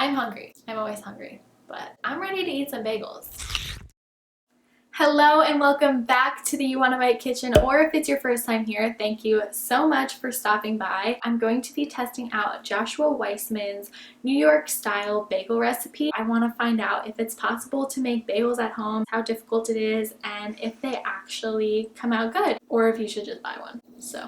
I'm hungry. I'm always hungry, but I'm ready to eat some bagels. Hello and welcome back to the You Wanna Bite Kitchen, or if it's your first time here, thank you so much for stopping by. I'm going to be testing out Joshua Weissman's New York style bagel recipe. I want to find out if it's possible to make bagels at home, how difficult it is, and if they actually come out good, or if you should just buy one. So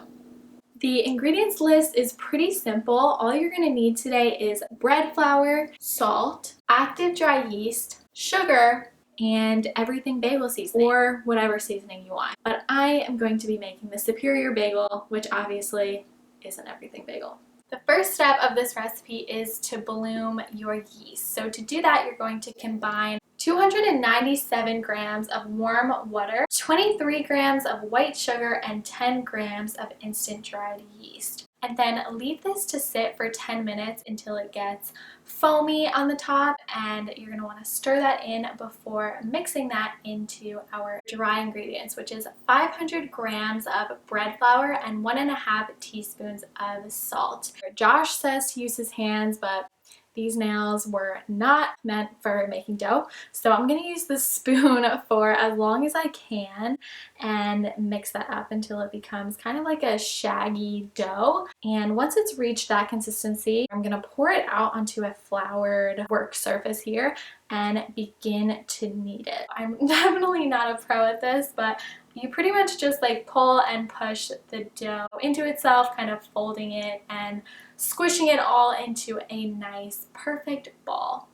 the ingredients list is pretty simple. All you're going to need today is bread flour, salt, active dry yeast, sugar, and everything bagel seasoning, or whatever seasoning you want. But I am going to be making the superior bagel, which obviously isn't everything bagel. The first step of this recipe is to bloom your yeast. So to do that, you're going to combine 297 grams of warm water, 23 grams of white sugar, and 10 grams of instant dried yeast. And then leave this to sit for 10 minutes until it gets foamy on the top, and you're going to want to stir that in before mixing that into our dry ingredients, which is 500 grams of bread flour and 1.5 teaspoons of salt. Josh says to use his hands, but these nails were not meant for making dough, so I'm going to use the spoon for as long as I can and mix that up until it becomes kind of like a shaggy dough. And once it's reached that consistency, I'm going to pour it out onto a floured work surface here and begin to knead it. I'm definitely not a pro at this, but you pretty much just like pull and push the dough into itself, kind of folding it and squishing it all into a nice perfect ball.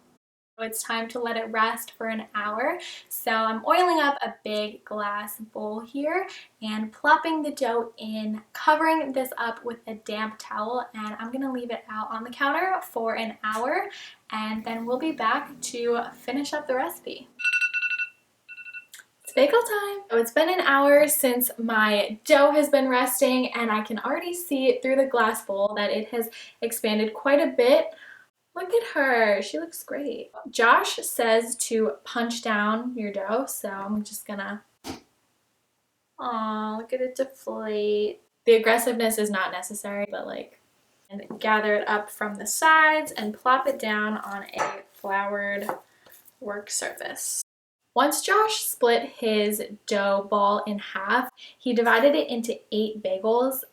So it's time to let it rest for an hour. So I'm oiling up a big glass bowl here and plopping the dough in, covering this up with a damp towel, and I'm going to leave it out on the counter for an hour, and then we'll be back to finish up the recipe. It's bagel time! So it's been an hour since my dough has been resting, and I can already see through the glass bowl that it has expanded quite a bit. Look at her, she looks great. Josh says to punch down your dough, so I'm just gonna, aw, look at it deflate. The aggressiveness is not necessary, but like, and gather it up from the sides and plop it down on a floured work surface. Once Josh split his dough ball in half, he divided it into 8 bagels.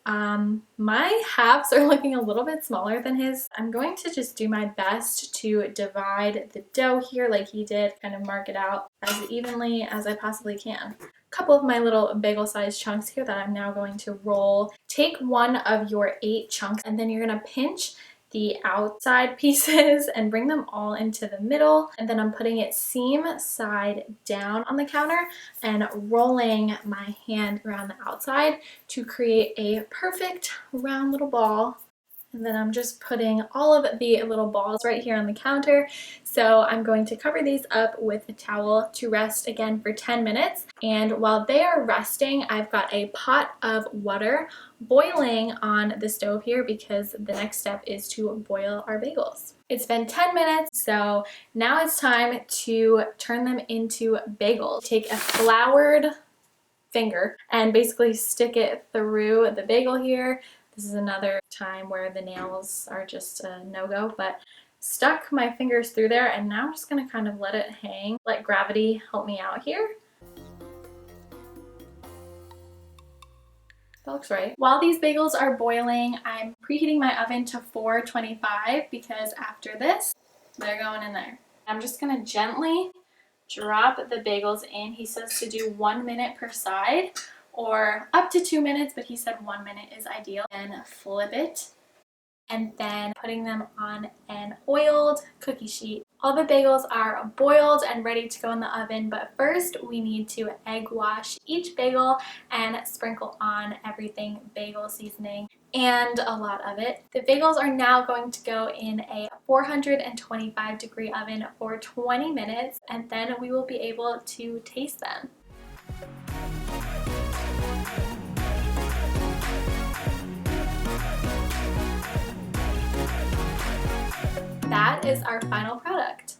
My halves are looking a little bit smaller than his. I'm going to just do my best to divide the dough here like he did, kind of mark it out as evenly as I possibly can. A couple of my little bagel-sized chunks here that I'm now going to roll. Take one of your 8 chunks, and then you're going to pinch the outside pieces and bring them all into the middle, and then I'm putting it seam side down on the counter and rolling my hand around the outside to create a perfect round little ball. And then I'm just putting all of the little balls right here on the counter. So I'm going to cover these up with a towel to rest again for 10 minutes. And while they are resting, I've got a pot of water boiling on the stove here because the next step is to boil our bagels. It's been 10 minutes, so now it's time to turn them into bagels. Take a floured finger and basically stick it through the bagel here. This is another time where the nails are just a no-go, but stuck my fingers through there, and now I'm just going to kind of let it hang. Let gravity help me out here. That looks right. While these bagels are boiling, I'm preheating my oven to 425 because after this, they're going in there. I'm just going to gently drop the bagels in. He says to do 1 minute per side, or up to 2 minutes, but he said 1 minute is ideal. And flip it, and then putting them on an oiled cookie sheet. All the bagels are boiled and ready to go in the oven, but first we need to egg wash each bagel and sprinkle on everything bagel seasoning, and a lot of it. The bagels are now going to go in a 425-degree oven for 20 minutes, and then we will be able to taste them. That is our final product.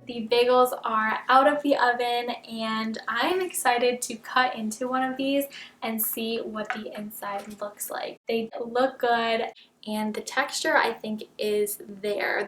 The bagels are out of the oven, and I'm excited to cut into one of these and see what the inside looks like. They look good, and the texture I think is there.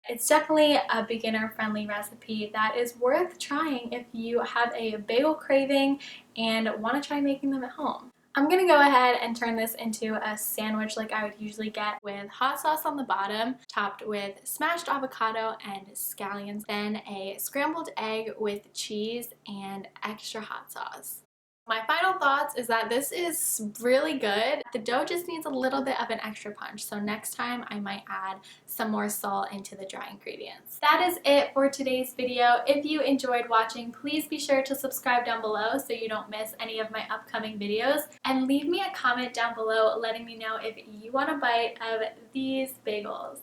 It's definitely a beginner-friendly recipe that is worth trying if you have a bagel craving and want to try making them at home. I'm going to go ahead and turn this into a sandwich like I would usually get, with hot sauce on the bottom, topped with smashed avocado and scallions, then a scrambled egg with cheese and extra hot sauce. My final thoughts is that this is really good. The dough just needs a little bit of an extra punch, so next time I might add some more salt into the dry ingredients. That is it for today's video. If you enjoyed watching, please be sure to subscribe down below so you don't miss any of my upcoming videos, and leave me a comment down below letting me know if you want a bite of these bagels.